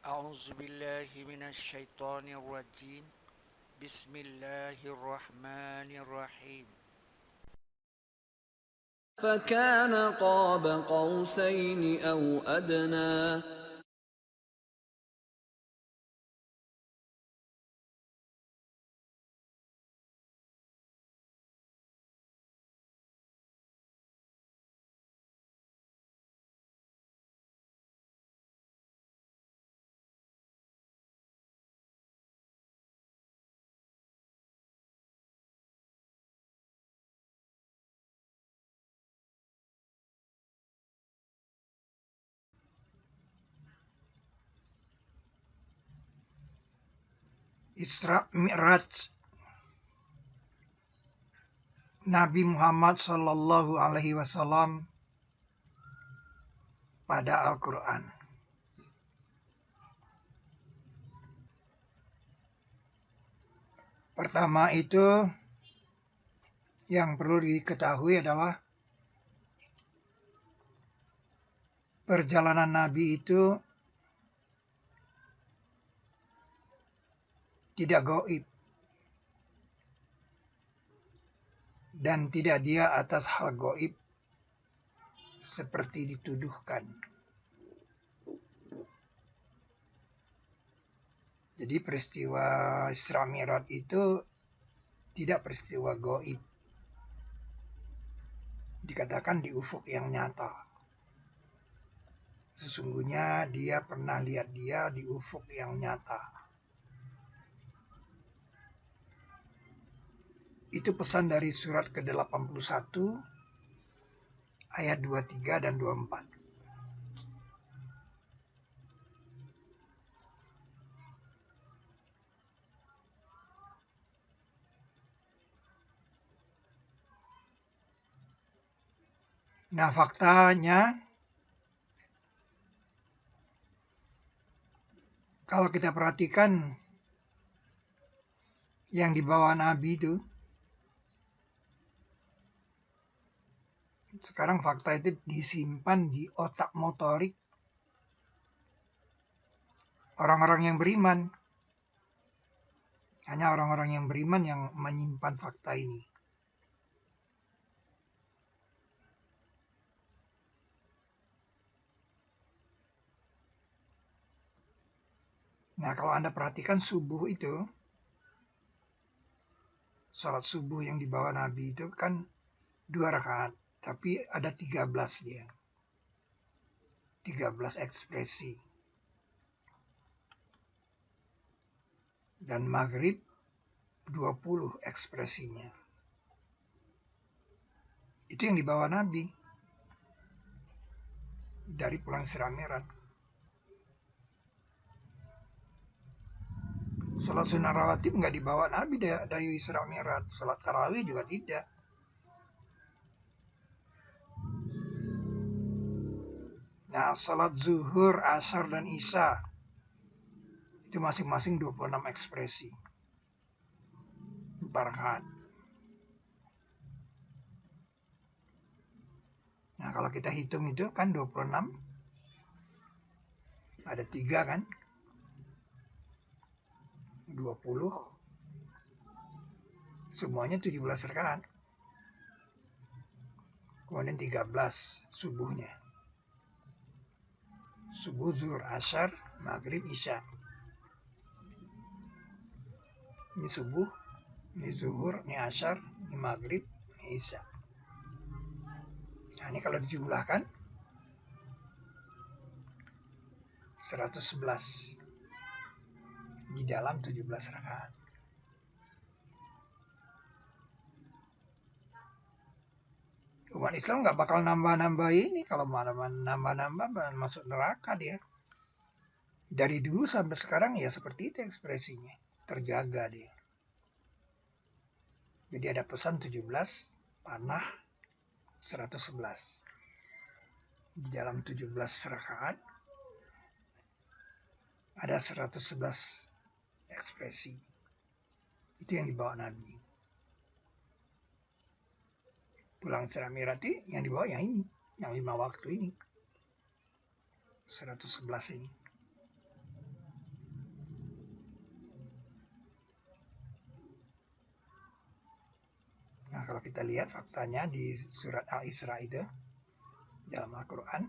أعوذ بالله من الشيطان الرجيم بسم الله الرحمن الرحيم فكان قاب قوسين أو أدنى. Isra Mi'raj Nabi Muhammad Sallallahu Alaihi Wasallam pada Al-Quran. Pertama itu yang perlu diketahui adalah perjalanan Nabi itu tidak gaib dan tidak dia atas hal gaib seperti dituduhkan. Jadi peristiwa Isra Mi'raj itu tidak peristiwa gaib. Dikatakan di ufuk yang nyata. Sesungguhnya dia pernah lihat dia di ufuk yang nyata. Itu pesan dari surat ke-81 ayat 23 dan 24. Nah, faktanya kalau kita perhatikan yang dibawa Nabi itu, sekarang fakta itu disimpan di otak motorik orang-orang yang beriman. Hanya orang-orang yang beriman yang menyimpan fakta ini. Nah, kalau Anda perhatikan subuh itu, salat subuh yang dibawa Nabi itu kan 2 rakaat, tapi ada 13 dia. 13 ekspresi. Dan maghrib 20 ekspresinya. Itu yang dibawa Nabi dari pulang Isra Mi'raj. Salat sunnah rawatib nggak dibawa Nabi dari Isra Mi'raj. Salat tarawih juga tidak. Nah, salat zuhur, asar, dan isya itu masing-masing 26 ekspresi. 4 rakaat. Nah, kalau kita hitung itu kan 26. Ada 3 kan? 20. Semuanya 17 rakaat. Kemudian 13 subuhnya. Subuh, zuhur, asar, maghrib, isya. Ini subuh, ini zuhur, ini asar, ini maghrib, ini isya. Nah, ini kalau dijumlahkan 111 di dalam 17 rakaat. Umat Islam nggak bakal nambah-nambah ini. Kalau mau nambah-nambah masuk neraka dia. Dari dulu sampai sekarang ya seperti itu ekspresinya. Terjaga dia. Jadi ada pesan 17, panah 111. Di dalam 17 rakaat ada 111 ekspresi. Itu yang dibawa Nabi. Pulang Isra Mi'raj yang dibawa yang ini, yang 5 waktu ini. 111 ini. Nah, kalau kita lihat faktanya di surat Al-Isra itu, dalam Al-Quran,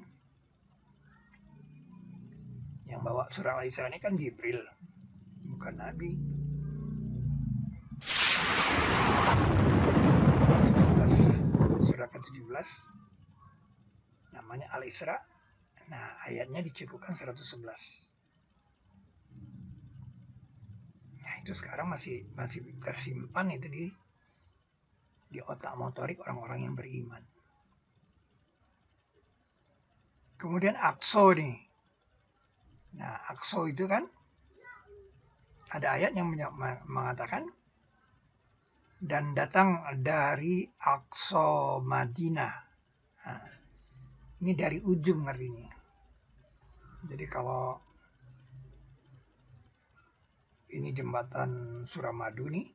yang bawa surat Al-Isra ini kan Jibril, bukan Nabi. 17, surat ke-17, namanya Al-Isra. Nah, ayatnya dicukupkan 111. Nah, itu sekarang masih tersimpan itu di otak motorik orang-orang yang beriman. Kemudian Aqsa nih. Nah, Aqsa itu kan ada ayat yang mengatakan dan datang dari Aqsa Madinah. Nah, ini dari ujung artinya. Jadi kalau ini jembatan Suramadu nih,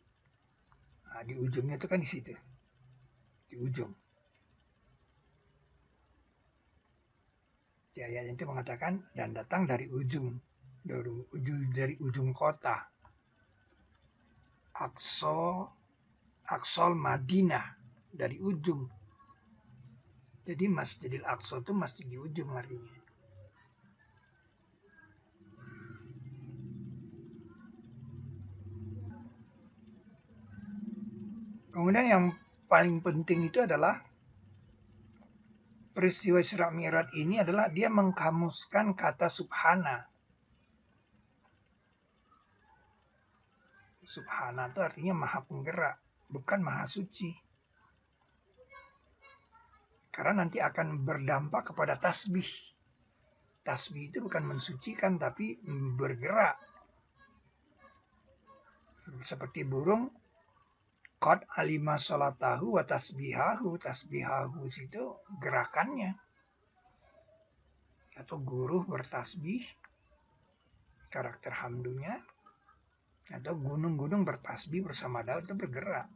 nah, di ujungnya itu kan di situ, di ujung. Di ayat itu mengatakan dan datang dari ujung kota. Aqsal Madinah, dari ujung. Jadi Masjidil Aqsa itu masjid di ujung artinya. Kemudian yang paling penting itu adalah peristiwa Isra Mi'raj ini adalah dia mengkamuskan kata subhana. Subhana itu artinya maha penggerak, bukan maha suci. Karena nanti akan berdampak kepada tasbih. Tasbih itu bukan mensucikan, tapi bergerak. Seperti burung, qad alima sholatahu wa tasbihahu. Tasbihahu itu gerakannya. Atau guru bertasbih, karakter hamdunya. Atau gunung-gunung bertasbih bersama Daud itu bergerak.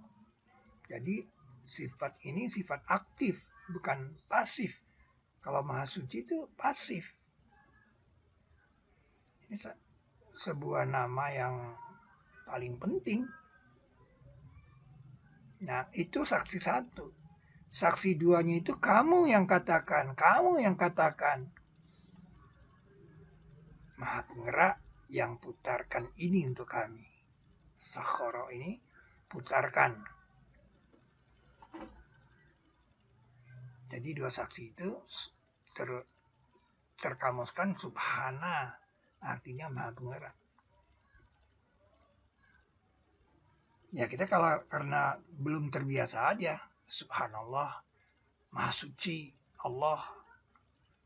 Jadi sifat ini sifat aktif, bukan pasif. Kalau maha suci itu pasif. Ini sebuah nama yang paling penting. Nah, itu saksi satu. Saksi duanya itu kamu yang katakan. Maha penggerak yang putarkan ini untuk kami. Sakhara ini putarkan. Jadi dua saksi itu terkamuskan subhana, artinya maha penggerak. Ya kita karena belum terbiasa aja, subhanallah, maha suci Allah.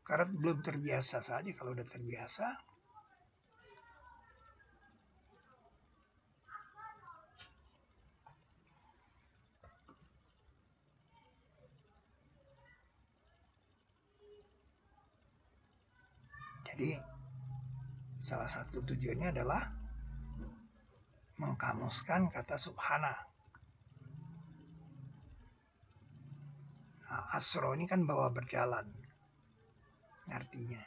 Karena belum terbiasa saja. Kalau udah terbiasa, jadi salah satu tujuannya adalah mengkamuskan kata subhana. Nah, asro ini kan bawa berjalan artinya.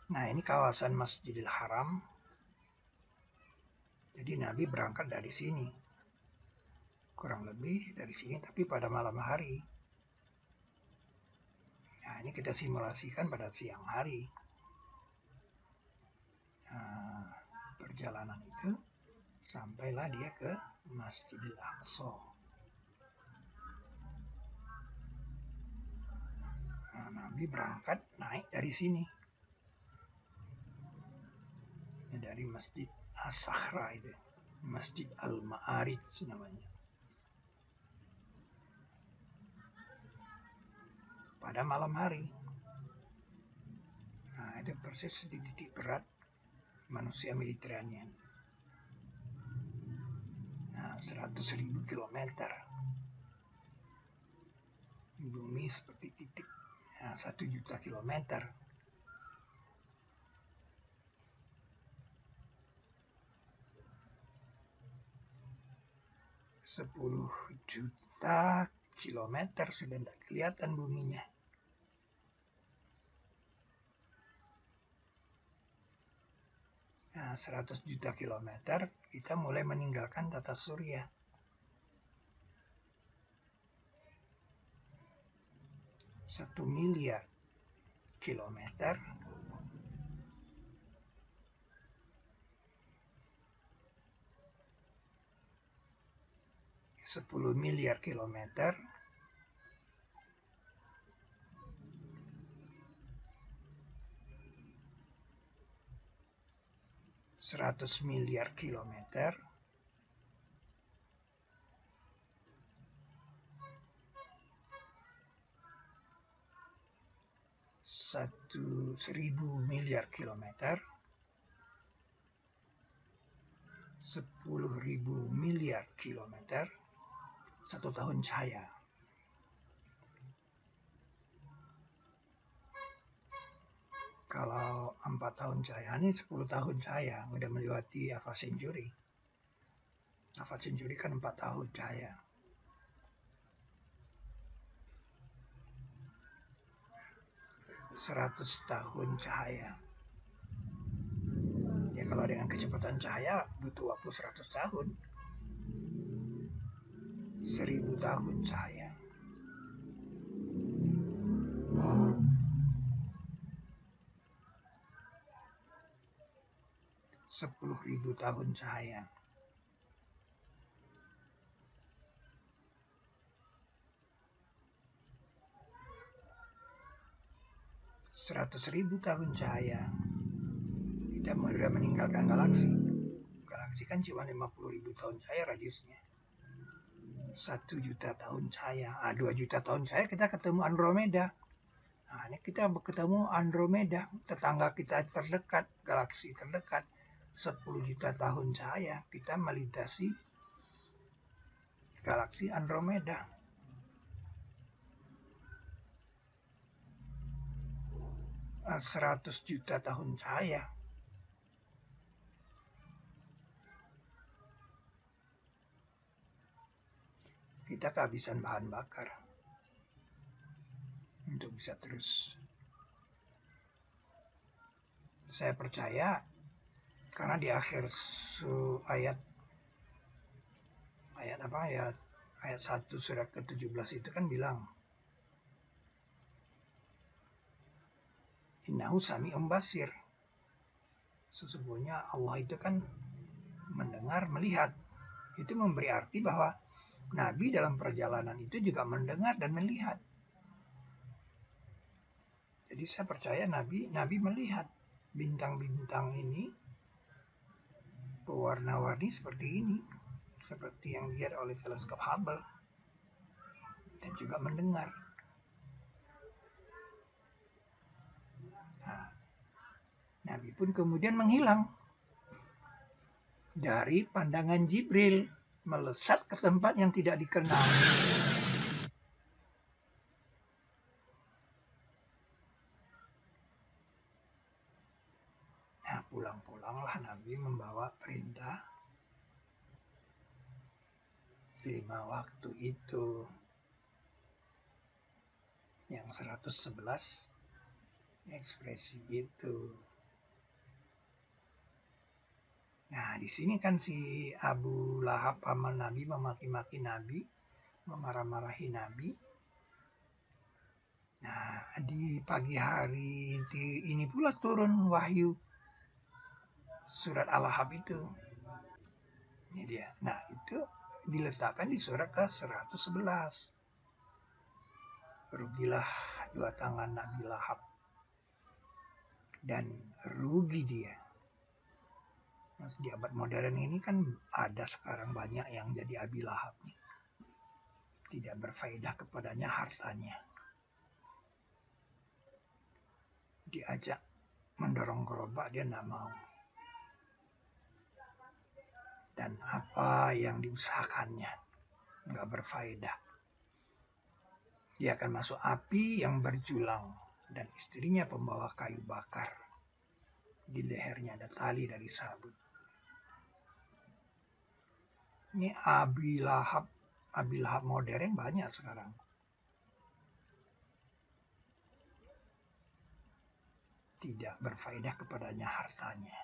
Nah, ini kawasan Masjidil Haram. Jadi Nabi berangkat dari sini. Kurang lebih dari sini, tapi pada malam hari. Nah, ini kita simulasikan pada siang hari. Nah, perjalanan itu sampailah dia ke Masjidil Aqsa. Nah, Nabi berangkat naik dari sini. Dari Masjid As-Sakhra itu, Masjid Al-Ma'arij namanya. Pada malam hari. Nah, itu persis di titik berat manusia Mediterranean. Nah, 100.000 kilometer. Bumi seperti titik Nah, 1 juta kilometer. Sepuluh juta kilometer sudah tidak kelihatan buminya. Nah, 100 juta kilometer kita mulai meninggalkan tata surya. 1 miliar kilometer. 10 miliar kilometer. 100 miliar kilometer. 1000 miliar kilometer. 10.000 miliar kilometer. 1 tahun cahaya. Kalau 4 tahun cahaya ini 10 tahun cahaya, udah melewati Alpha Centauri. Alpha Centauri kan 4 tahun cahaya. Seratus tahun cahaya. Ya kalau dengan kecepatan cahaya butuh waktu 100 tahun. 1000 tahun cahaya. 10.000 tahun cahaya. 100.000 tahun cahaya. Kita sudah meninggalkan galaksi. Galaksi kan cuma 50.000 tahun cahaya radiusnya. 1 juta tahun cahaya. 2 juta tahun cahaya kita ketemu Andromeda. Nah, ini kita ketemu Andromeda, tetangga kita terdekat, galaksi terdekat. 10 juta tahun cahaya kita melintasi galaksi Andromeda. Nah, 100 juta tahun cahaya. Kita kehabisan bahan bakar untuk bisa terus. Saya percaya karena di akhir ayat 1 surat ke-17 itu kan bilang Innahu sami'un basir. Sesungguhnya Allah itu kan mendengar, melihat. Itu memberi arti bahwa Nabi dalam perjalanan itu juga mendengar dan melihat. Jadi saya percaya Nabi melihat bintang-bintang ini berwarna-warni seperti ini, seperti yang dilihat oleh teleskop Hubble, dan juga mendengar. Nah, Nabi pun kemudian menghilang dari pandangan Jibril, melesat ke tempat yang tidak dikenal. Nah, pulang-pulanglah Nabi membawa perintah 5 waktu itu. Yang 111 ekspresi itu. Nah, di sini kan si Abu Lahab paman Nabi memaki-maki Nabi, memarah-marahi Nabi. Nah, di pagi hari ini pula turun wahyu surat Al-Lahab itu. Ini dia. Nah, itu diletakkan di surat ke-111. Rugilah 2 tangan Nabi Lahab. Dan rugi dia. Nah, di abad modern ini kan ada sekarang banyak yang jadi Abi Lahab nih. Tidak berfaedah kepadanya hartanya. Diajak mendorong gerobak dia tidak mau. Dan apa yang diusahakannya nggak berfaedah. Dia akan masuk api yang berjulang, dan istrinya pembawa kayu bakar. Di lehernya ada tali dari sabut. Ini Abi Lahab modern banyak sekarang. Tidak berfaedah kepadanya hartanya.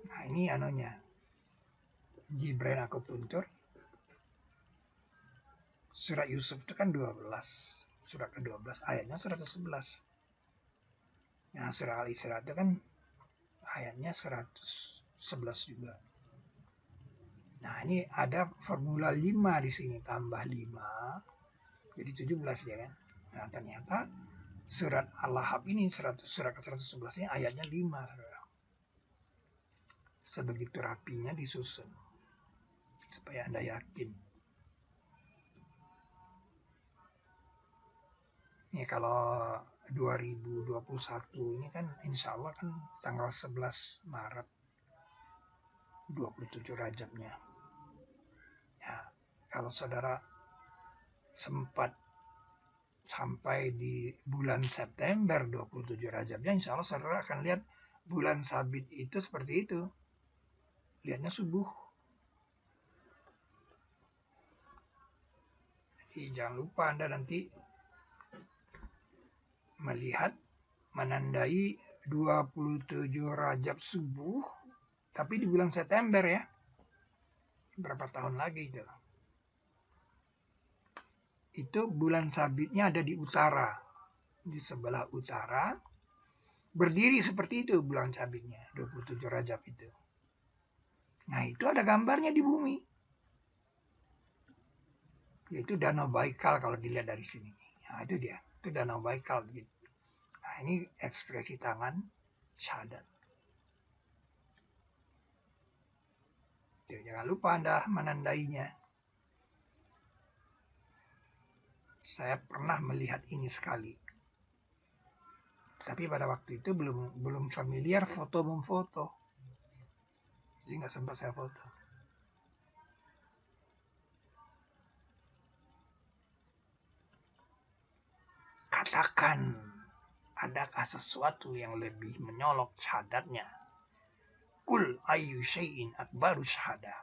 Nah ini anunya. Gibran Akupuntur. Surat Yusuf itu kan 12. Surat ke-12 ayatnya 111. Nah surah Al-Isra itu kan ayatnya 111 juga. Nah ini ada formula 5 di sini, tambah 5 jadi 17 ya kan. Nah ternyata surat Al-Lahab ini surat ke-111 ini ayatnya 5. Sebegitu rapinya disusun supaya Anda yakin. Ini kalau 2021 ini kan insya Allah kan tanggal 11 Maret 27 Rajabnya. Ya, kalau saudara sempat sampai di bulan September 27 Rajabnya, insya Allah saudara akan lihat bulan sabit itu seperti itu. Lihatnya subuh. Jadi jangan lupa Anda nanti melihat menandai 27 Rajab subuh, tapi di bulan September ya. Berapa tahun lagi itu? Itu bulan sabitnya ada di utara. Di sebelah utara. Berdiri seperti itu bulan sabitnya, 27 Rajab itu. Nah itu ada gambarnya di bumi. Yaitu Danau Baikal kalau dilihat dari sini. Nah itu dia, itu Danau Baikal gitu. Nah ini ekspresi tangan syahadat. Jangan lupa Anda menandainya. Saya pernah melihat ini sekali. Tapi pada waktu itu belum familiar foto memfoto. Jadi nggak sempat saya foto. Katakan, adakah sesuatu yang lebih menyolok syahadatnya? Kul ayyu syai'in akbaru syahadah.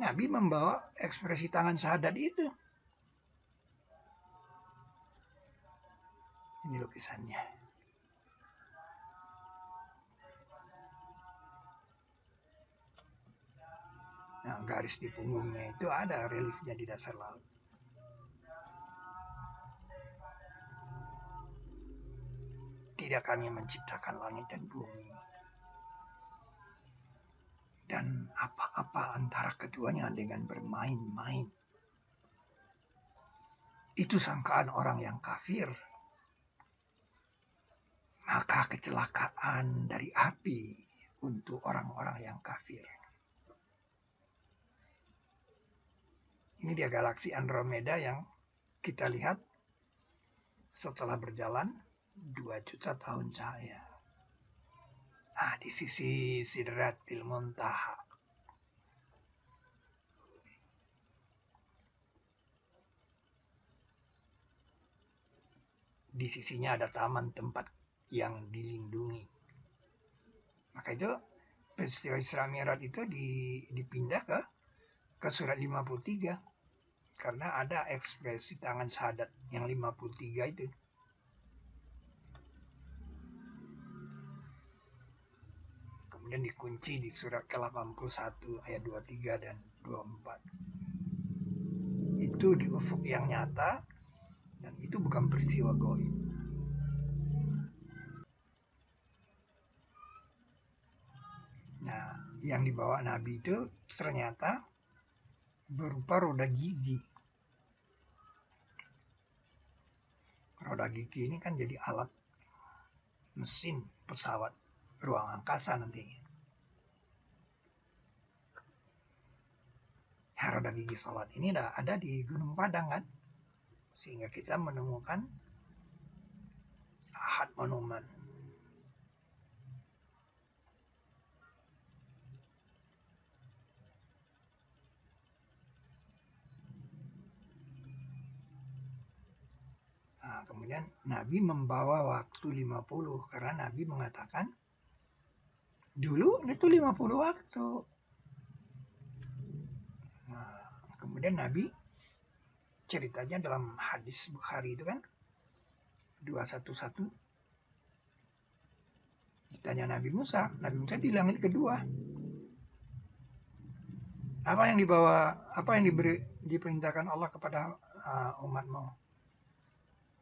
Nabi membawa ekspresi tangan syahadat itu. Ini lukisannya. Nah, garis di punggungnya itu ada reliefnya di dasar laut. Tidak kami menciptakan langit dan bumi. Dan apa-apa antara keduanya dengan bermain-main. Itu sangkaan orang yang kafir. Maka kecelakaan dari api untuk orang-orang yang kafir. Ini dia galaksi Andromeda yang kita lihat setelah berjalan 2 juta tahun cahaya. Nah, di sisi Sidratil Muntaha. Di sisinya ada taman tempat yang dilindungi. Maka itu peristiwa Isra Mi'raj itu dipindah ke surat 53. Karena ada ekspresi tangan syahadat yang 53 itu. Kemudian dikunci di surat ke-81 ayat 23 dan 24. Itu di ufuk yang nyata dan itu bukan peristiwa gaib. Nah, yang dibawa Nabi itu ternyata berupa roda gigi. Roda gigi ini kan jadi alat mesin pesawat ruang angkasa nantinya. Roda gigi salat ini ada di Gunung Padang kan, sehingga kita menemukan Ahad Monumen. Nah, kemudian Nabi membawa waktu 50 karena Nabi mengatakan dulu itu 50 waktu. Nah, kemudian Nabi ceritanya dalam hadis Bukhari itu kan 211 ditanya Nabi Musa di langit kedua. Apa yang diperintahkan Allah kepada umatmu?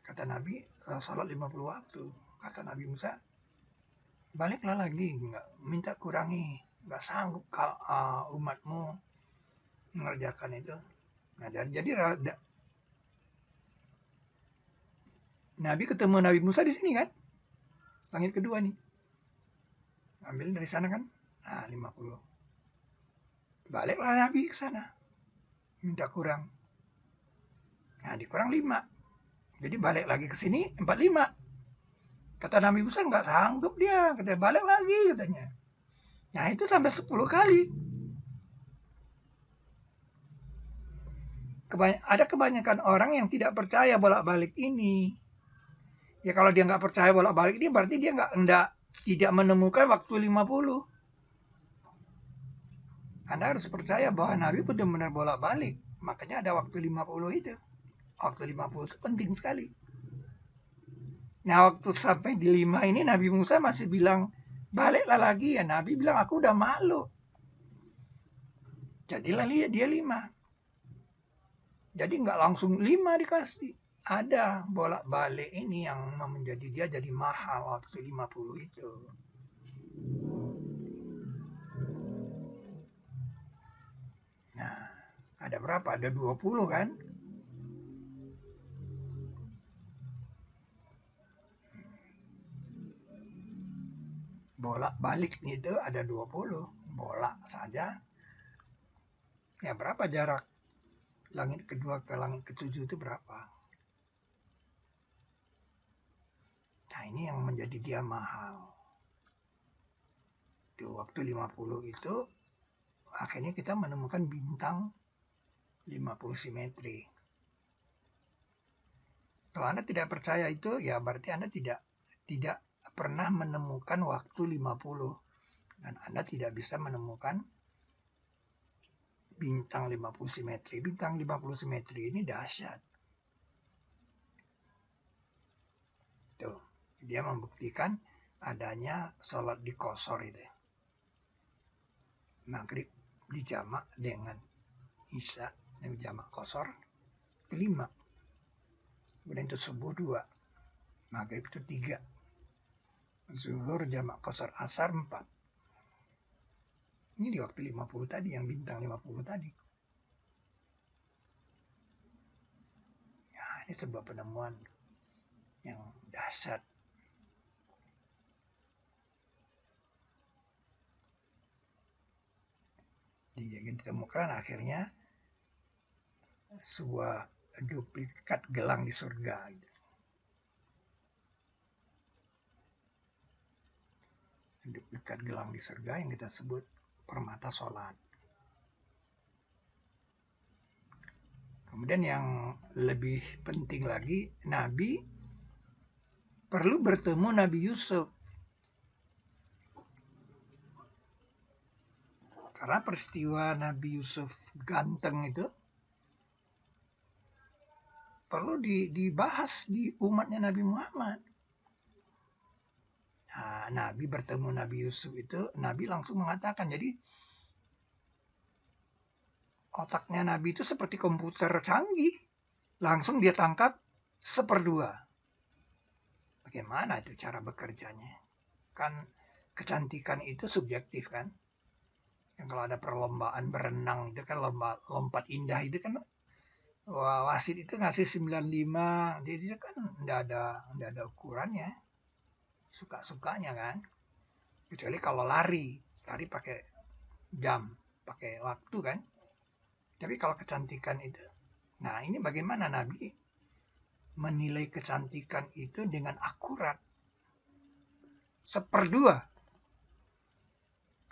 Kata Nabi, salat 50 waktu. Kata Nabi Musa, baliklah lagi, minta kurangi, nggak sanggup umatmu mengerjakan itu. Nah, jadi Nabi ketemu Nabi Musa di sini kan, langit kedua nih. Ambil dari sana kan, 50. Baliklah Nabi ke sana, minta kurang. Nah, dikurang 5. Jadi balik lagi ke sini 45. Kata Nabi Musa nggak sanggup dia, katanya balik lagi katanya. Nah itu sampai 10 kali. Ada kebanyakan orang yang tidak percaya bolak-balik ini. Ya kalau dia nggak percaya bolak-balik ini berarti dia tidak menemukan waktu 50. Anda harus percaya bahwa Nabi benar-benar bolak-balik. Makanya ada waktu 50 itu. Waktu 50 itu penting sekali. Nah waktu sampai di 5 ini Nabi Musa masih bilang baliklah lagi ya. Nabi bilang aku udah malu. Jadilah dia 5. Jadi nggak langsung 5 dikasih. Ada bolak-balik ini yang menjadi dia jadi mahal waktu 50 itu. Nah ada berapa? Ada 20 kan? Bolak-balik itu ada 20. Bolak saja. Ya berapa jarak langit kedua ke langit ketujuh itu berapa? Nah ini yang menjadi dia mahal. Itu waktu 50 itu akhirnya kita menemukan bintang 50 simetri. Kalau Anda tidak percaya itu ya berarti Anda tidak pernah menemukan waktu 50 dan Anda tidak bisa menemukan bintang 50 simetri. Bintang 50 simetri ini dahsyat. Tuh, dia membuktikan adanya sholat di qasar itu. Maghrib dijamak dengan isya, dijamak qasar 5. Kemudian itu subuh 2. Maghrib itu 3. Zuhur jamak qasar asar 4. Ini di waktu 50 tadi, yang bintang 50 tadi. Ya, ini sebuah penemuan yang dahsyat. Ditemukan akhirnya sebuah duplikat gelang di surga. Duplikat gelang di surga yang kita sebut permata sholat. Kemudian yang lebih penting lagi, Nabi perlu bertemu Nabi Yusuf. Karena peristiwa Nabi Yusuf ganteng itu perlu dibahas di umatnya Nabi Muhammad. Nah, Nabi bertemu Nabi Yusuf itu, Nabi langsung mengatakan, jadi otaknya Nabi itu seperti komputer canggih. Langsung dia tangkap 1/2. Bagaimana itu cara bekerjanya? Kan kecantikan itu subjektif kan? Yang kalau ada perlombaan berenang itu kan lompat indah itu kan wasit itu ngasih 95. Jadi itu kan enggak ada ukurannya. Suka-sukanya kan. Kecuali kalau lari pakai jam, pakai waktu kan. Tapi kalau kecantikan itu, nah ini bagaimana Nabi menilai kecantikan itu dengan akurat. 1/2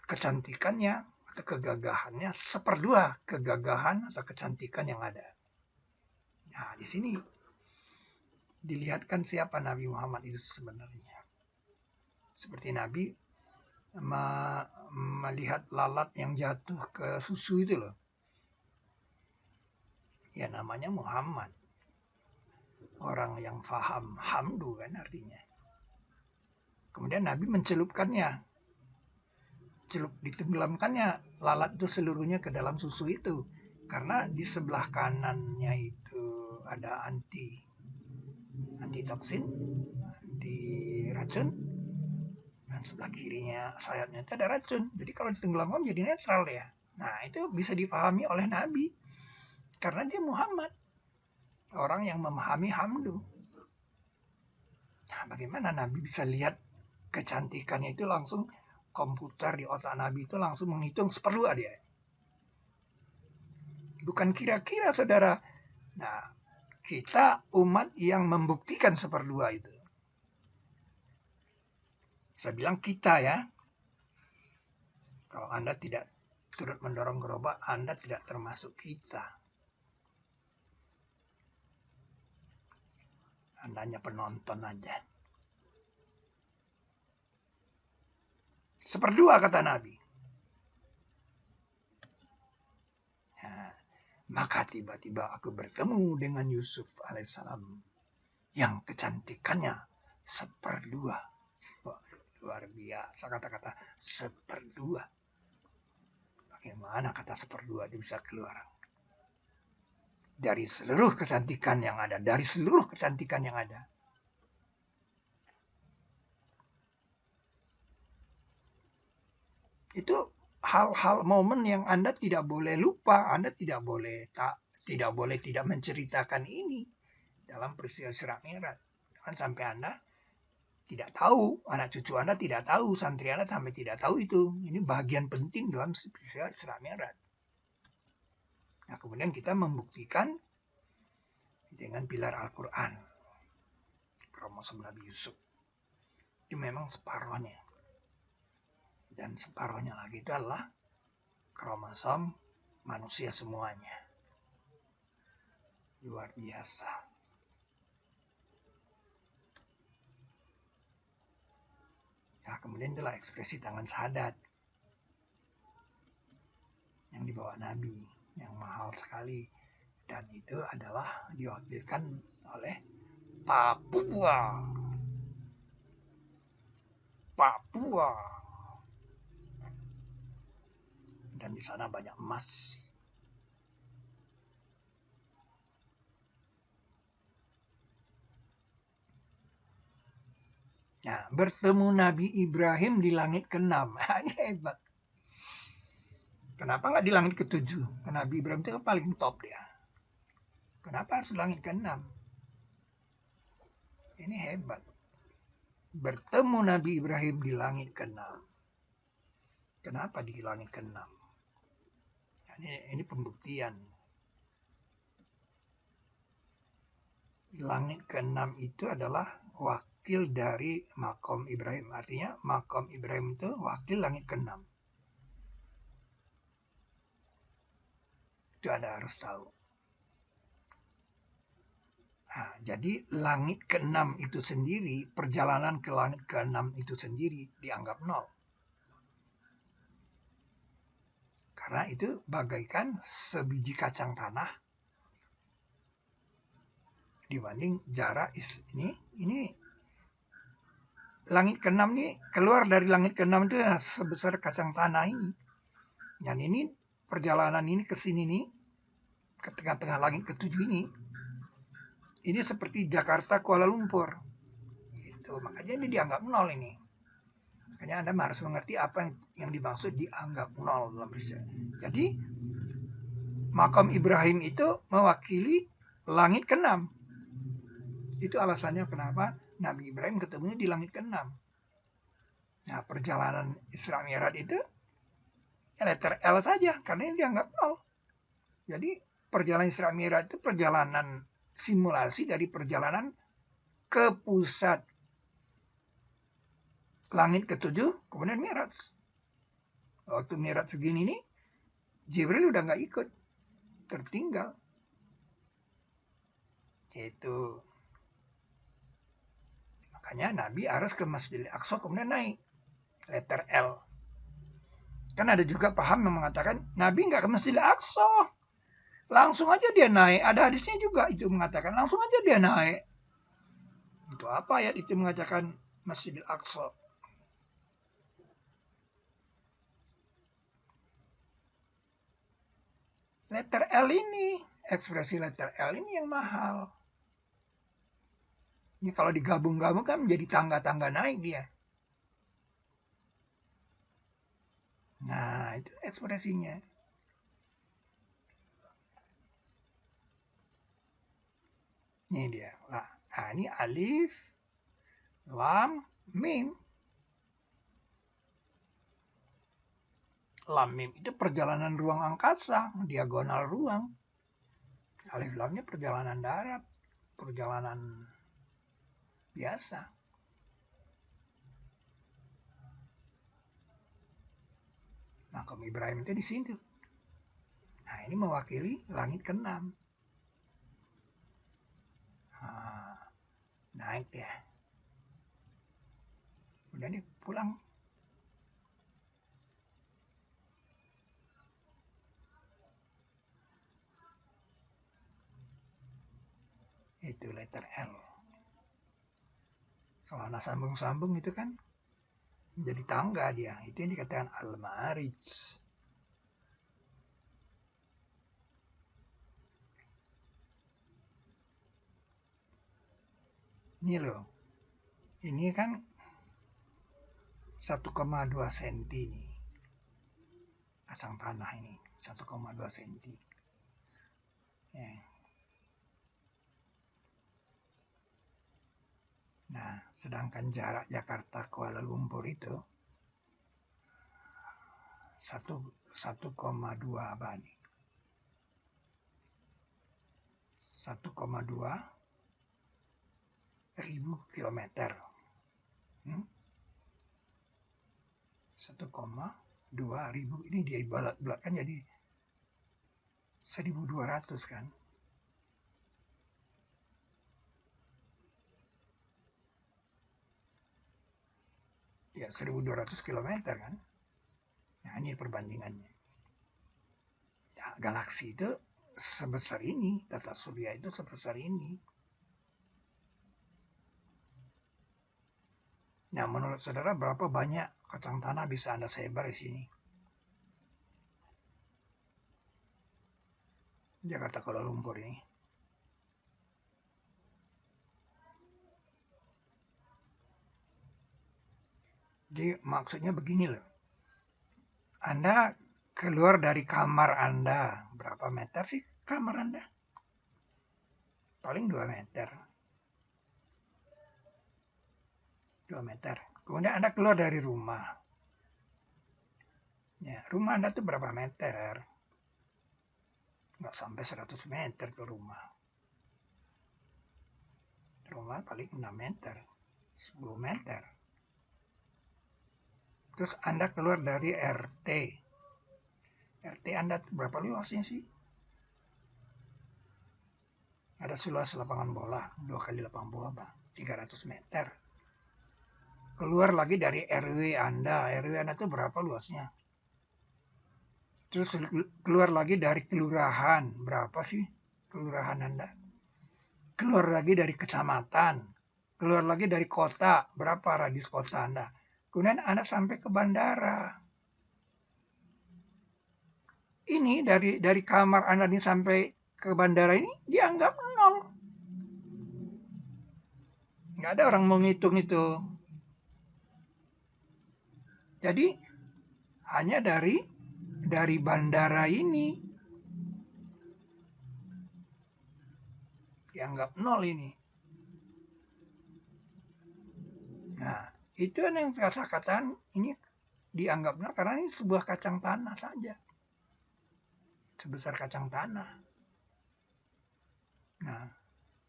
kecantikannya atau kegagahannya, 1/2 kegagahan atau kecantikan yang ada. Nah di sini dilihatkan siapa Nabi Muhammad itu sebenarnya. Seperti Nabi melihat lalat yang jatuh ke susu itu loh. Ya namanya Muhammad. Orang yang faham hamdu kan artinya. Kemudian Nabi mencelupkannya. Ditenggelamkannya lalat itu seluruhnya ke dalam susu itu. Karena di sebelah kanannya itu ada antitoksin, anti racun. Dan sebelah kirinya sayapnya itu ada racun. Jadi kalau ditenggelamkan jadi netral ya. Nah itu bisa dipahami oleh Nabi. Karena dia Muhammad. Orang yang memahami hamdu. Nah bagaimana Nabi bisa lihat kecantikannya itu langsung komputer di otak Nabi itu langsung menghitung 1/2 dia. Bukan kira-kira saudara. Nah kita umat yang membuktikan 1/2 itu. Saya bilang kita ya. Kalau Anda tidak turut mendorong gerobak, Anda tidak termasuk kita. Anda hanya penonton aja. 1/2 kata Nabi. Nah, maka tiba-tiba aku bertemu dengan Yusuf alaihissalam yang kecantikannya 1/2. Luar biasa kata-kata 1/2. Bagaimana kata 1/2 itu bisa keluar? Dari seluruh kecantikan yang ada. Dari seluruh kecantikan yang ada. Itu hal-hal momen yang Anda tidak boleh lupa. Anda tidak boleh tidak menceritakan ini dalam peristiwa Isra Mi'raj. Jangan sampai Anda tidak tahu, anak cucu Anda tidak tahu, santri Anda sampai tidak tahu itu. Ini bagian penting dalam peristiwa Isra Mi'raj. Nah, kemudian kita membuktikan dengan pilar Al-Quran. Kromosom Nabi Yusuf. Itu memang separohnya. Dan separohnya lagi itu adalah kromosom manusia semuanya. Luar biasa. Nah, kemudian itulah ekspresi tangan syahadat yang dibawa Nabi, yang mahal sekali. Dan itu adalah diwakilkan oleh Papua. Dan di sana banyak emas. Nah, bertemu Nabi Ibrahim di langit ke-6. Ini hebat. Kenapa nggak di langit ke-7? Karena Nabi Ibrahim itu paling top dia. Kenapa harus langit ke-6? Ini hebat. Bertemu Nabi Ibrahim di langit ke-6. Kenapa di langit ke-6? Ini pembuktian. Langit ke-6 itu adalah wakil dari makom Ibrahim. Artinya makom Ibrahim itu wakil langit ke-6. Itu Anda harus tahu. Nah, jadi langit ke-6 itu sendiri, perjalanan ke langit ke-6 itu sendiri dianggap 0. Karena itu bagaikan sebiji kacang tanah dibanding jarak ini langit ke-6 ini keluar dari langit ke-6 itu sebesar kacang tanah ini. Dan ini perjalanan ini ke sini nih ke tengah-tengah langit ke-7 ini seperti Jakarta Kuala Lumpur. Gitu. Makanya ini dianggap 0 ini. Makanya Anda harus mengerti apa yang dimaksud dianggap 0 dalam peristiwa. Jadi makam Ibrahim itu mewakili langit ke-6. Itu alasannya kenapa Nabi Ibrahim ketemunya di langit ke-6. Nah, perjalanan Isra Mi'raj itu letter L saja karena ini dianggap 0. Jadi perjalanan Isra Mi'raj itu perjalanan simulasi dari perjalanan ke pusat langit ke-7 kemudian Mi'raj. Waktu Mi'raj segini nih Jibril udah nggak ikut, tertinggal. Itu. Makanya Nabi harus ke Masjidil Aqsa kemudian naik. Letter L. Kan ada juga paham yang mengatakan Nabi nggak ke Masjidil Aqsa. Langsung aja dia naik. Ada hadisnya juga itu mengatakan langsung aja dia naik. Itu apa ayat itu mengatakan Masjidil Aqsa? Letter L ini, ekspresi letter L ini yang mahal. Ini kalau digabung-gabung kan menjadi tangga-tangga naik dia. Nah, itu ekspresinya. Ini dia. Nah, ini alif, lam, mim. Lam, mim itu perjalanan ruang angkasa, diagonal ruang. Alif, lamnya perjalanan darat, perjalanan biasa. Makam Ibrahim itu di sini. Nah, ini mewakili langit ke-6. Nah, naik ya. Udah nih pulang. Itu letter L. Kalau anak sambung-sambung itu kan menjadi tangga dia. Itu yang dikatakan al-ma'arij. Ini loh. Ini kan 1,2 cm nih. Kacang tanah ini 1,2 cm. Ya. Nah, sedangkan jarak Jakarta Kuala Lumpur itu 1,2 apa nih? 1,2 ribu kilometer. 1,2 ribu ini dia bulatkan jadi 1.200 kan. Ya 1.200 kilometer kan. Nah ini perbandingannya. Nah, galaksi itu sebesar ini, tata surya itu sebesar ini. Nah menurut saudara berapa banyak kacang tanah bisa Anda sebar di sini? Jakarta Kuala Lumpur ini. Jadi maksudnya begini loh. Anda keluar dari kamar Anda. Berapa meter sih kamar Anda? Paling 2 meter. 2 meter. Kemudian Anda keluar dari rumah. Ya, rumah Anda tuh berapa meter? Nggak sampai 100 meter ke rumah. Rumah paling 6 meter. 10 meter. Terus Anda keluar dari RT. RT Anda berapa luasnya sih? Ada seluas lapangan bola, 2 kali lapangan bola, 300 meter. Keluar lagi dari RW Anda. RW Anda itu berapa luasnya? Terus keluar lagi dari kelurahan. Berapa sih kelurahan Anda? Keluar lagi dari kecamatan. Keluar lagi dari kota. Berapa radius kota Anda? Kemudian Anda sampai ke bandara. Ini dari kamar Anda ini sampai ke bandara ini dianggap 0. Nggak ada orang mau ngitung itu. Jadi hanya dari bandara ini dianggap 0 ini. Nah, itu yang saya katakan ini dianggap 0 karena ini sebuah kacang tanah saja. Sebesar kacang tanah. Nah,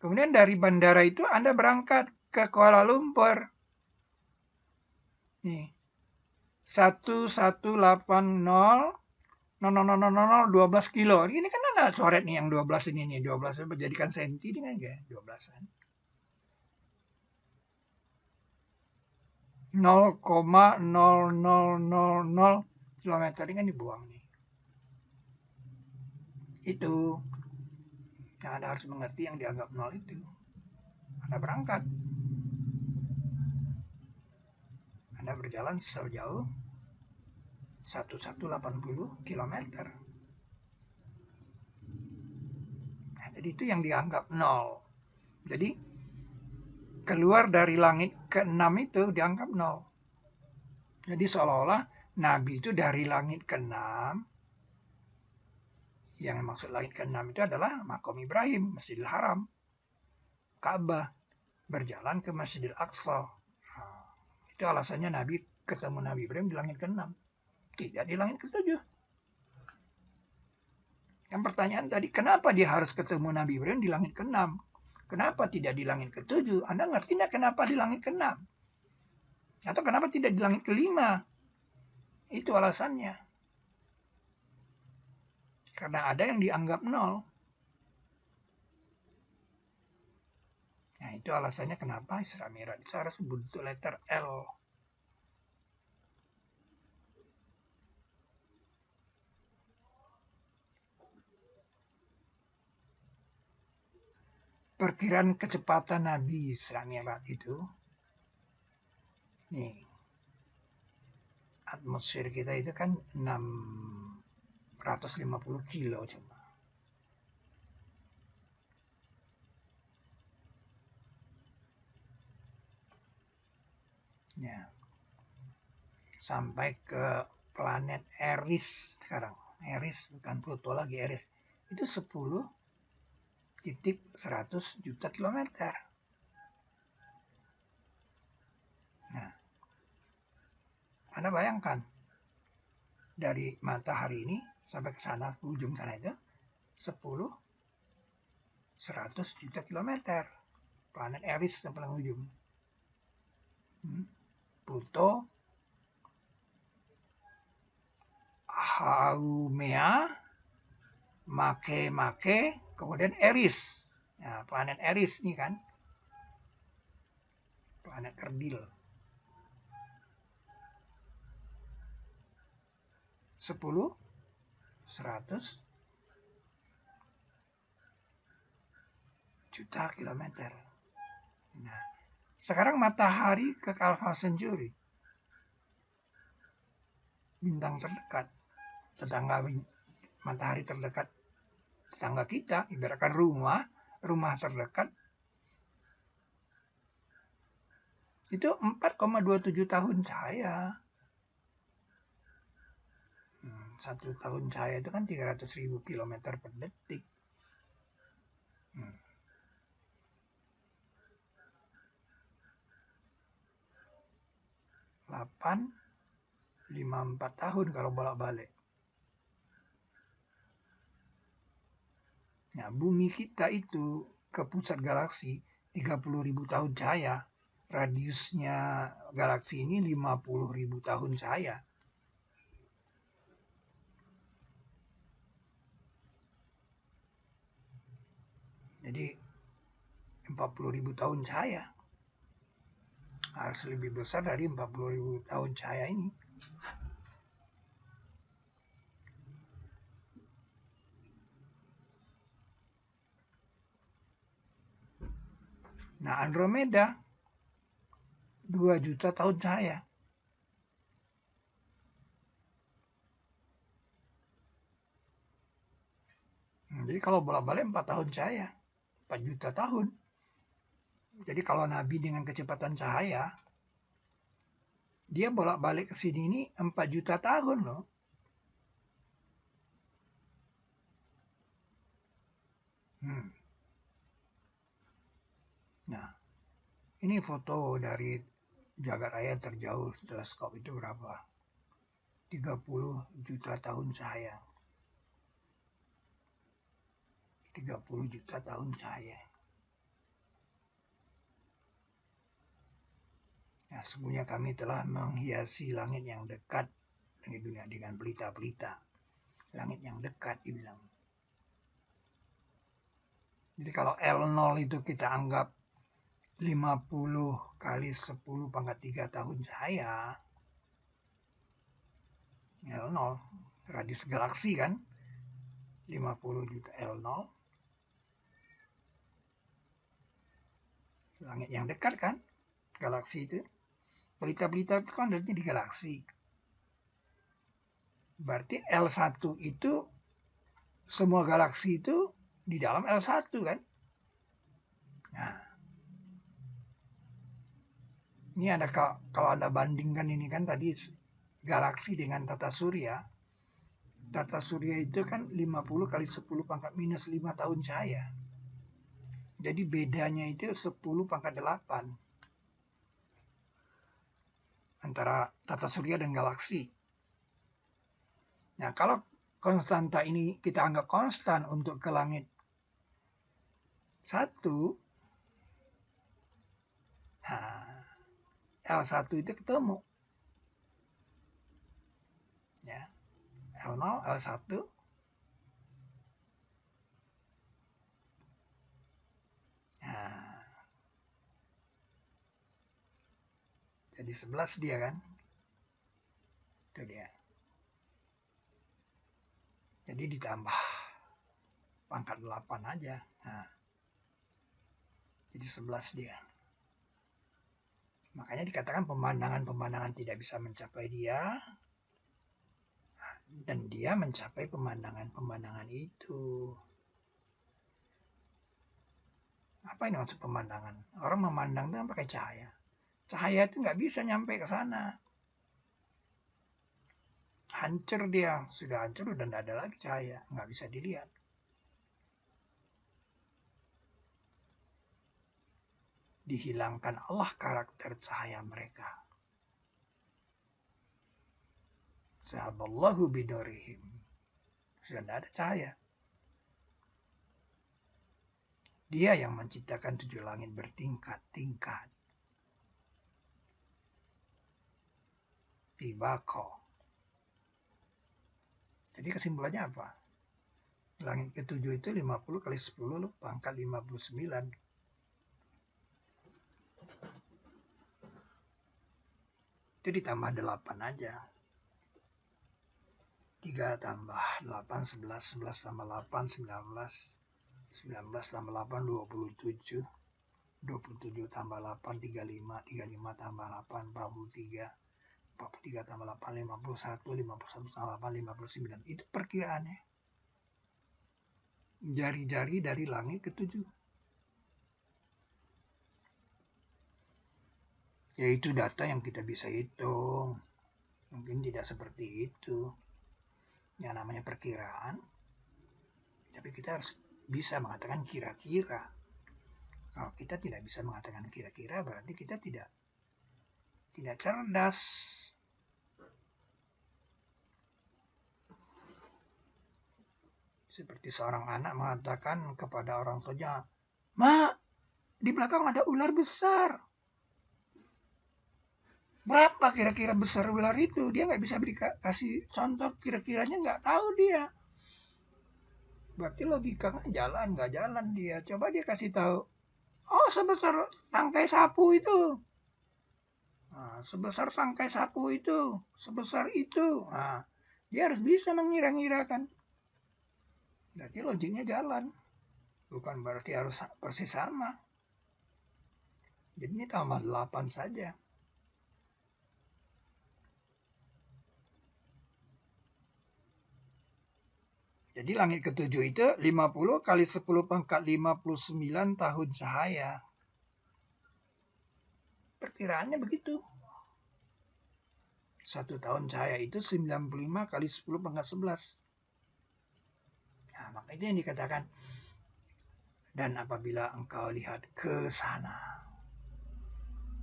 kemudian dari bandara itu Anda berangkat ke Kuala Lumpur. Nih. 1180 12 kilo. Ini kan ada coret nih yang 12 ini nih. 12 itu menjadikan senti dengan ya 12-an. 0,0000 kilometer ini kan dibuang nih. Itu yang Anda harus mengerti, yang dianggap 0 itu. Anda berangkat, Anda berjalan sejauh 1180 km. Nah, jadi itu yang dianggap 0. Jadi keluar dari langit ke-6 itu dianggap 0. Jadi seolah-olah Nabi itu dari langit ke-6, yang maksud langit ke-6 itu adalah Maqam Ibrahim, Masjidil Haram, Ka'bah, berjalan ke Masjidil Aqsa. Nah, itu alasannya Nabi ketemu Nabi Ibrahim di langit ke-6, tidak di langit ke-7. Yang pertanyaan tadi, kenapa dia harus ketemu Nabi Ibrahim di langit ke-6? Kenapa tidak di langit ke-7? Anda ngerti nggak kenapa di langit ke-6? Atau kenapa tidak di langit ke-5? Itu alasannya. Karena ada yang dianggap 0. Nah, itu alasannya kenapa Isra Mi'raj itu harus bentuk letter L. Perkiraan kecepatan Nabi Isra Mi'raj itu, nih, atmosfer kita itu kan 650 kilo cuma. Ya. Sampai ke planet Eris sekarang. Eris bukan Pluto lagi, Eris. Itu 10,100 juta kilometer. Nah, Anda bayangkan dari matahari ini sampai ke sana, ke ujung sana itu 100 juta kilometer. Planet Eris yang paling ujung. Pluto, Haumea, Make, kemudian Eris. Nah, planet Eris ini kan, planet kerdil. 100 juta kilometer. Nah, sekarang matahari ke Alpha Centauri, bintang terdekat, tetangga matahari terdekat, tetangga kita, ibaratkan rumah terdekat, itu 4,27 tahun cahaya. 1 tahun cahaya itu kan 300.000 km per detik. 8,54 tahun kalau bolak-balik. Nah, bumi kita itu ke pusat galaksi 30.000 tahun cahaya. Radiusnya galaksi ini 50.000 tahun cahaya. Jadi 40.000 tahun cahaya. Harus lebih besar dari 40.000 tahun cahaya ini. Nah, Andromeda 2 juta tahun cahaya. Jadi kalau bolak-balik 4 tahun cahaya, 4 juta tahun. Jadi kalau Nabi dengan kecepatan cahaya, dia bolak-balik ke sini ini 4 juta tahun loh. Nah, ini foto dari jagat raya terjauh teleskop itu berapa? 30 juta tahun cahaya. 30 juta tahun cahaya. Nah, sesungguhnya kami telah menghiasi langit yang dekat dengan dunia dengan pelita-pelita. Langit yang dekat dibilang. Jadi kalau L0 itu kita anggap 50 kali 10 pangkat 3 tahun cahaya. L0, radius galaksi kan, 50 juta L0. Langit yang dekat kan, galaksi itu. Pelita-pelita itu kan adanya di galaksi. Berarti L1 itu, semua galaksi itu di dalam L1 kan. Nah, ini ada kalau Anda bandingkan ini kan tadi galaksi dengan tata surya. Tata surya itu kan 50 kali 10 pangkat minus 5 tahun cahaya. Jadi bedanya itu 10 pangkat 8 antara tata surya dan galaksi. Nah, kalau konstanta ini kita anggap konstan untuk ke langit 1, nah, L1 itu ketemu. Ya, L0, L1. Nah, jadi 11 dia kan. Itu dia. Jadi ditambah pangkat 8 aja. Nah, jadi 11 dia. Makanya dikatakan pemandangan-pemandangan tidak bisa mencapai dia. Dan dia mencapai pemandangan-pemandangan itu. Apa ini maksud pemandangan? Orang memandang itu kan pakai cahaya. Cahaya itu nggak bisa nyampe ke sana. Hancur dia, sudah hancur, udah nggak ada lagi cahaya, nggak bisa dilihat. Dihilangkan Allah karakter cahaya mereka. Zahaballahu bidorihim. Sudah tidak ada cahaya. Dia yang menciptakan 7 langit bertingkat-tingkat. Tibako. Jadi kesimpulannya apa? Langit ke-7 itu 50 kali 10 pangkat 59. Itu ditambah 8 aja. 3 tambah 8, 11, 11 tambah 8, 19, 19 tambah 8, 27, 27 tambah 8, 35, 35 tambah 8, 43, 43 tambah 8, 51, 51 tambah 8, 59. Itu perkiraannya. Jari-jari dari langit ke-7. Yaitu data yang kita bisa hitung. Mungkin tidak seperti itu. Yang namanya perkiraan. Tapi kita harus bisa mengatakan kira-kira. Kalau kita tidak bisa mengatakan kira-kira, berarti kita tidak cerdas. Seperti seorang anak mengatakan kepada orang tuanya, "Ma, di belakang ada ular besar." Berapa kira-kira besar ular itu? Dia nggak bisa kasih contoh, kira-kiranya nggak tahu dia. Berarti logikanya jalan, nggak jalan dia. Coba dia kasih tahu, oh sebesar tangkai sapu itu. Nah, sebesar tangkai sapu itu, sebesar itu. Nah, dia harus bisa mengira-ngirakan. Berarti logiknya jalan. Bukan berarti harus persis sama. Jadi ini tambah 8 saja. Jadi langit ke-7 itu 50 kali 10 pangkat 59 tahun cahaya. Perkiraannya begitu. 1 tahun cahaya itu 95 kali 10 pangkat 11. Nah, maka itu yang dikatakan. Dan apabila engkau lihat ke sana,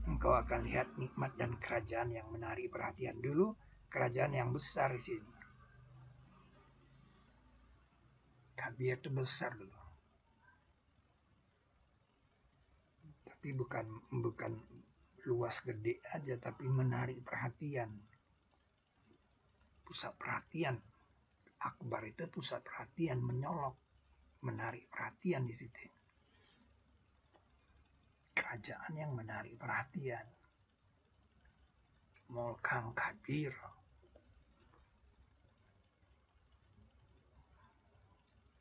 engkau akan lihat nikmat dan kerajaan yang menarik perhatian dulu. Kerajaan yang besar di sini. Kabir itu besar dulu. Tapi bukan luas gede aja, tapi menarik perhatian. Pusat perhatian. Akbar itu pusat perhatian, menyolok, menarik perhatian di situ. kerajaan yang menarik perhatian. Mulkan kabir.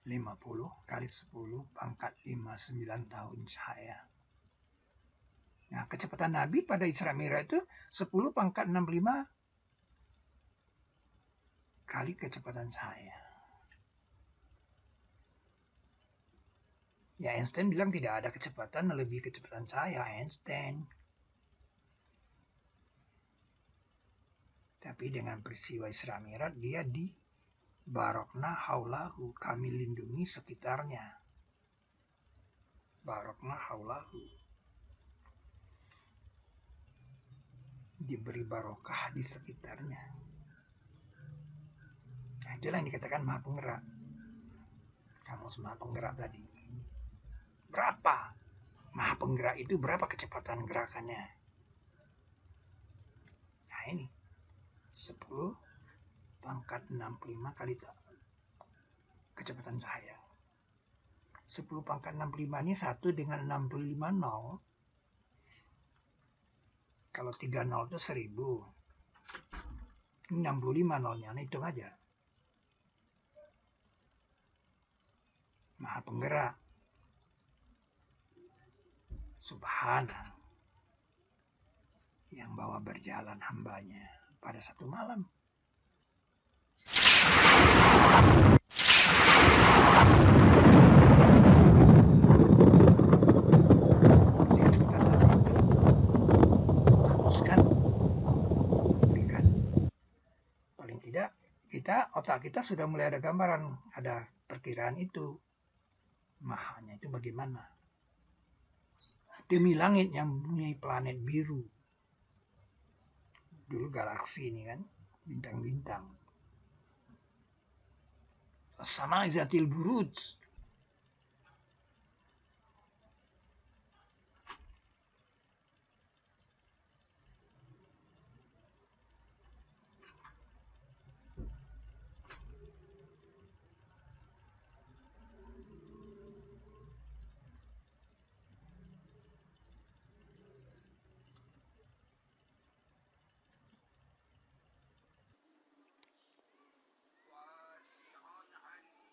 50 kali 10 pangkat 59 tahun cahaya. Nah, kecepatan Nabi pada Isra Mi'raj itu 10 pangkat 65 kali kecepatan cahaya. Ya, Einstein bilang tidak ada kecepatan melebihi kecepatan cahaya, Einstein. Tapi dengan peristiwa Isra Mi'raj dia di Barokna haulahu, kami lindungi sekitarnya. Barokna haulahu. Diberi barokah di sekitarnya. Nah, itulah yang dikatakan maha penggerak. Kamu maha penggerak tadi. Berapa? Maha penggerak itu berapa kecepatan gerakannya? Nah ini. 10 pangkat 65 kali kecepatan cahaya. 10 pangkat 65 ini 1 dengan 65 nol. Kalau 3 nol itu 1000. Ini 65 nolnya, nah hitung aja. Maha penggerak. Subhana. Yang bawa berjalan hambanya pada satu malam. Paling tidak otak kita sudah mulai ada gambaran, ada perkiraan itu. Mahanya itu bagaimana? Demi langit yang mempunyai planet biru. Dulu galaksi ini kan, bintang-bintang. Sama zatil buruj.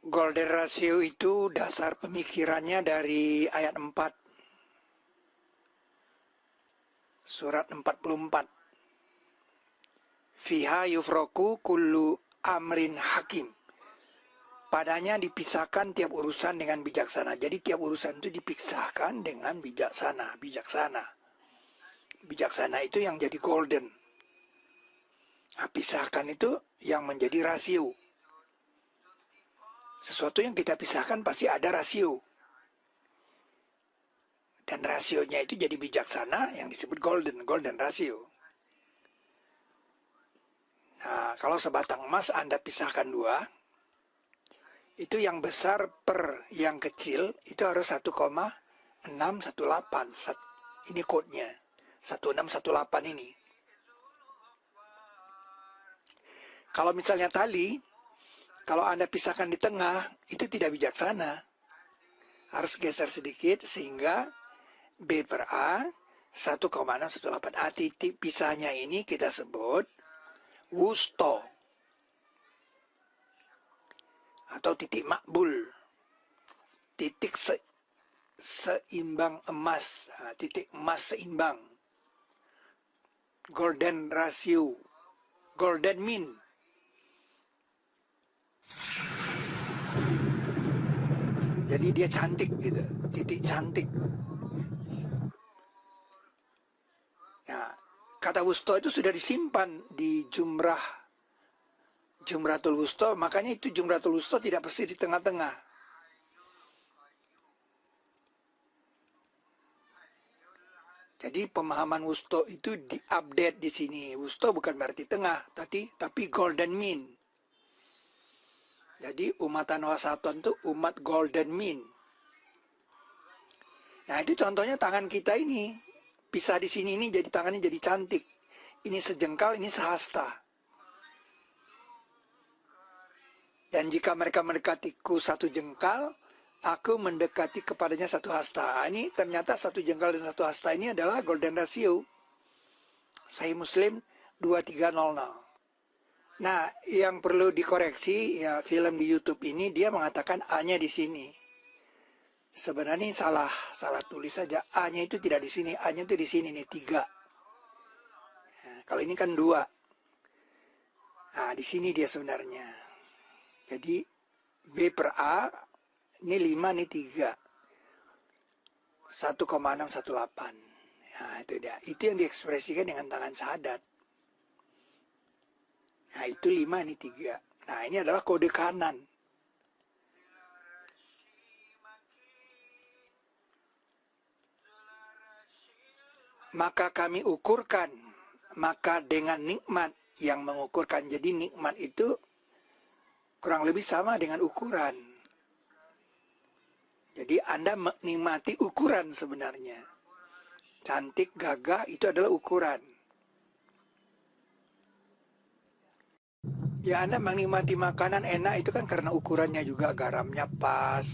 Golden ratio itu dasar pemikirannya dari ayat 4. Surat 44. Fiha yufroku kullu amrin hakim. Padanya dipisahkan tiap urusan dengan bijaksana. Jadi tiap urusan itu dipisahkan dengan bijaksana. Bijaksana itu yang jadi golden. Nah, pisahkan itu yang menjadi rasio. Sesuatu yang kita pisahkan pasti ada rasio. Dan rasionya itu jadi bijaksana yang disebut golden rasio. Nah, kalau sebatang emas Anda pisahkan 2, itu yang besar per yang kecil itu harus 1,618. Ini kodenya. 1618 ini. Kalau misalnya tali, kalau Anda pisahkan di tengah, itu tidak bijaksana. Harus geser sedikit sehingga B per A 1,618. A titik pisahnya ini kita sebut wusto. Atau titik makbul. Titik seimbang emas. Titik emas seimbang. Golden ratio. Golden mean. Jadi dia cantik gitu, titik cantik. Nah, kata wusto itu sudah disimpan di Jumratul Wusto, makanya itu Jumratul Wusto tidak persis di tengah-tengah. Jadi pemahaman wusto itu diupdate di sini. Wusto bukan berarti tengah, tapi golden mean. Jadi umatan wasaton itu umat golden mean. Nah itu contohnya tangan kita ini. Pisah di sini ini jadi tangannya jadi cantik. Ini sejengkal, ini sehasta. Dan jika mereka mendekatiku 1 jengkal, Aku mendekati kepadanya satu hasta. Ini ternyata satu jengkal dan satu hasta ini adalah golden ratio. Sahih Muslim 2300. Nah, yang perlu dikoreksi ya film di YouTube ini dia mengatakan A-nya di sini. Sebenarnya ini salah tulis saja. A-nya itu tidak di sini, A-nya itu di sini nih 3. Nah, kalau ini kan 2. Nah, di sini dia sebenarnya. Jadi B per A ini 5, ini 3. 1,618. Nah, itu dia. Itu yang diekspresikan dengan tangan syahadat. Nah, itu 5, ini 3. Nah, ini adalah kode kanan. Maka kami ukurkan, maka dengan nikmat yang mengukurkan. Jadi nikmat itu kurang lebih sama dengan ukuran. Jadi Anda menikmati ukuran sebenarnya. Cantik, gagah itu adalah ukuran. Ya Anda menikmati makanan enak itu kan karena ukurannya juga, garamnya pas,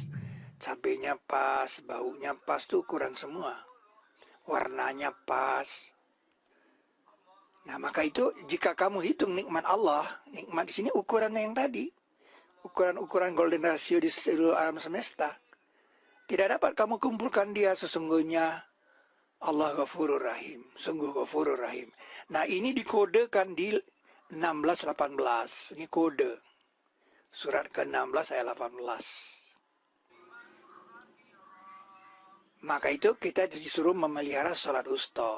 cabenya pas, baunya pas, itu ukuran semua. Warnanya pas. Nah maka itu jika kamu hitung nikmat Allah, nikmat di sini ukurannya yang tadi, ukuran-ukuran golden ratio di seluruh alam semesta, tidak dapat kamu kumpulkan dia. Sesungguhnya Allah Ghafurur Rahim, sungguh Ghafurur Rahim. Nah ini dikodekan di 16-18, ini kode surat ke-16 ayat 18. Maka itu kita disuruh memelihara sholat wusta.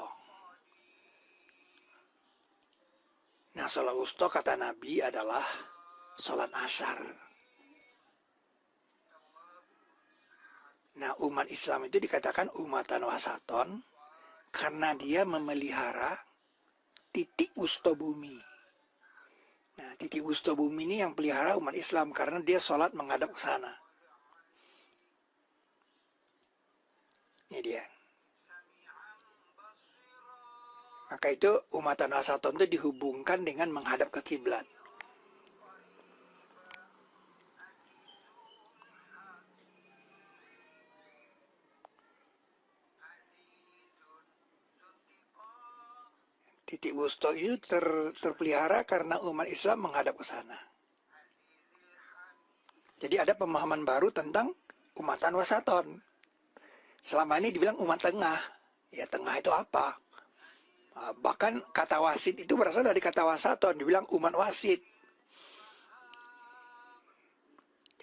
Nah sholat wusta kata Nabi adalah sholat asar. Nah umat Islam itu dikatakan umatan wasaton karena dia memelihara titik wusta bumi. Nah titik wusta bumi ini yang pelihara umat Islam karena dia sholat menghadap ke sana. Ini dia. Maka itu umatan wasaton itu dihubungkan dengan menghadap ke kiblat. Titik wusta itu terpelihara karena umat Islam menghadap ke sana. Jadi ada pemahaman baru tentang umatan wasaton. Selama ini dibilang umat tengah. Ya tengah itu apa? Bahkan kata wasit itu berasal dari kata wasaton. Dibilang umat wasit.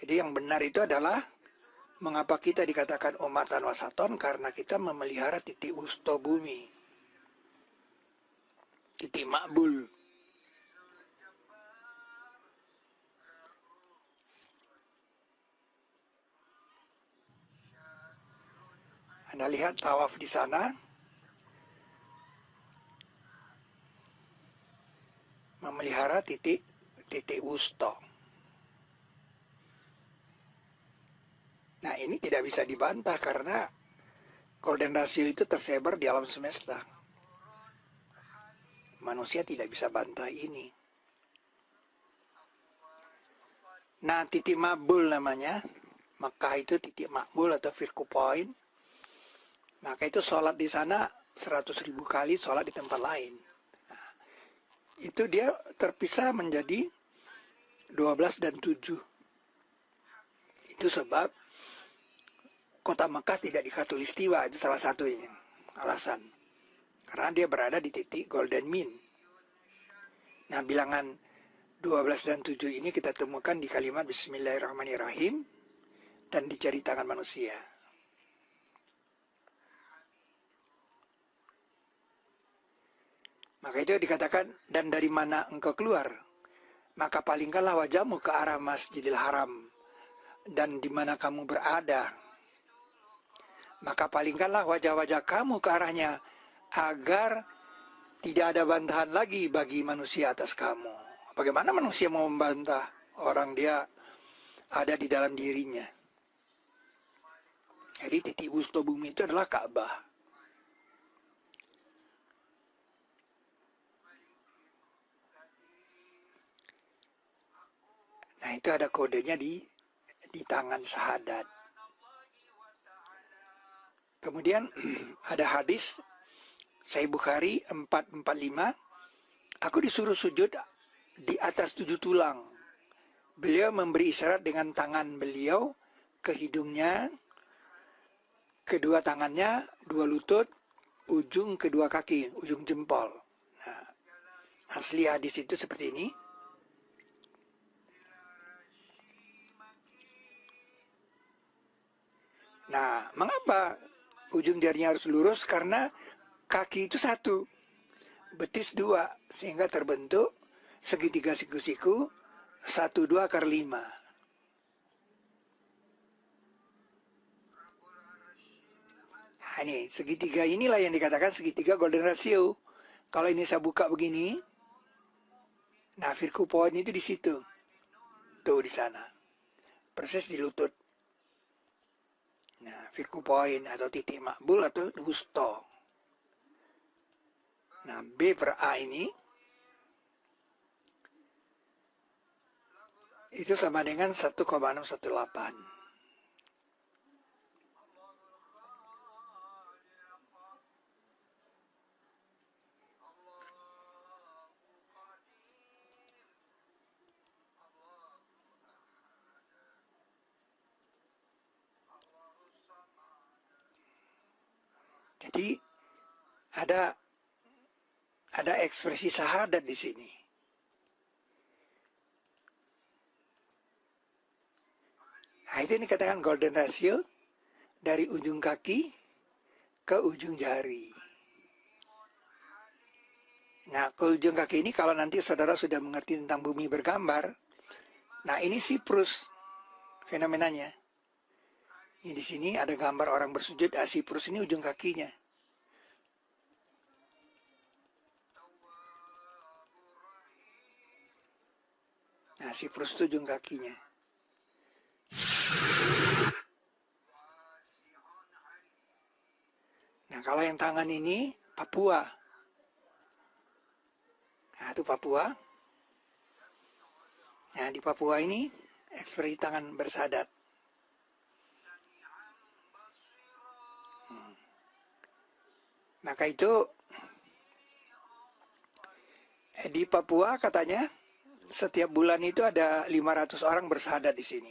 Jadi yang benar itu adalah mengapa kita dikatakan umatan wasaton, karena kita memelihara titik wusta bumi. Titik makbul. Anda lihat tawaf di sana, memelihara titik wusta. Nah ini tidak bisa dibantah karena golden ratio itu tersebar di alam semesta. Manusia tidak bisa bantah ini. Nah titik makbul namanya. Maka itu titik makbul atau firku point. Maka itu sholat di sana 100.000 kali sholat di tempat lain. Nah, itu dia terpisah menjadi 12 dan 7. Itu sebab kota Mekah tidak dikatulistiwa, itu salah satunya alasan. Karena dia berada di titik golden mean. Nah bilangan 12 dan 7 ini kita temukan di kalimat Bismillahirrahmanirrahim dan di jari tangan manusia. Maka itu dikatakan, dan dari mana engkau keluar? Maka palingkanlah wajahmu ke arah Masjidil Haram. Dan di mana kamu berada? Maka palingkanlah wajah-wajah kamu ke arahnya, agar tidak ada bantahan lagi bagi manusia atas kamu. Bagaimana manusia mau membantah orang dia ada di dalam dirinya? Jadi titik wusta bumi itu adalah Ka'bah. Nah itu ada kodenya di tangan syahadat. Kemudian ada hadis Sahih Bukhari 445, aku disuruh sujud di atas 7 tulang. Beliau memberi isyarat dengan tangan beliau ke hidungnya, kedua tangannya, 2 lutut, ujung kedua kaki, ujung jempol. Nah, asli hadis itu seperti ini. Nah, mengapa ujung jarinya harus lurus? Karena kaki itu 1, betis 2, sehingga terbentuk segitiga siku-siku 1, 2, akar 5. Nah, ini segitiga inilah yang dikatakan segitiga golden ratio. Kalau ini saya buka begini, nah Virgo point itu di situ, tuh di sana, persis di lutut. Nah, Virgo point atau titik makbul atau gusto. Nah, B per A ini itu sama dengan 1,618. Jadi ada ekspresi syahadat di sini. Nah, itu yang dikatakan golden ratio dari ujung kaki ke ujung jari. Nah, ke ujung kaki ini kalau nanti saudara sudah mengerti tentang bumi bergambar, nah ini Siprus fenomenanya. Ini di sini ada gambar orang bersujud, Siprus ini ujung kakinya. Nah, Siprus itu ujung kakinya. Nah, kalau yang tangan ini Papua. Nah, itu Papua. Nah, di Papua ini ekspresi tangan bersahadat. Maka itu di Papua katanya setiap bulan itu ada 500 orang bersahadat di sini.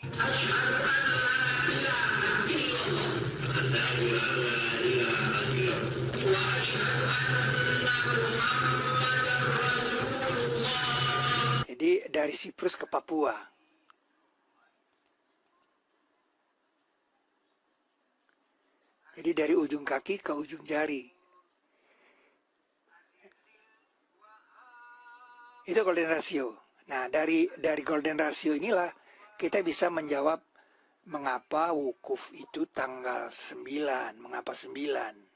Jadi dari Siprus ke Papua. Jadi dari ujung kaki ke ujung jari. Itu golden ratio. Nah, dari golden ratio inilah kita bisa menjawab mengapa wukuf itu tanggal 9, mengapa 9.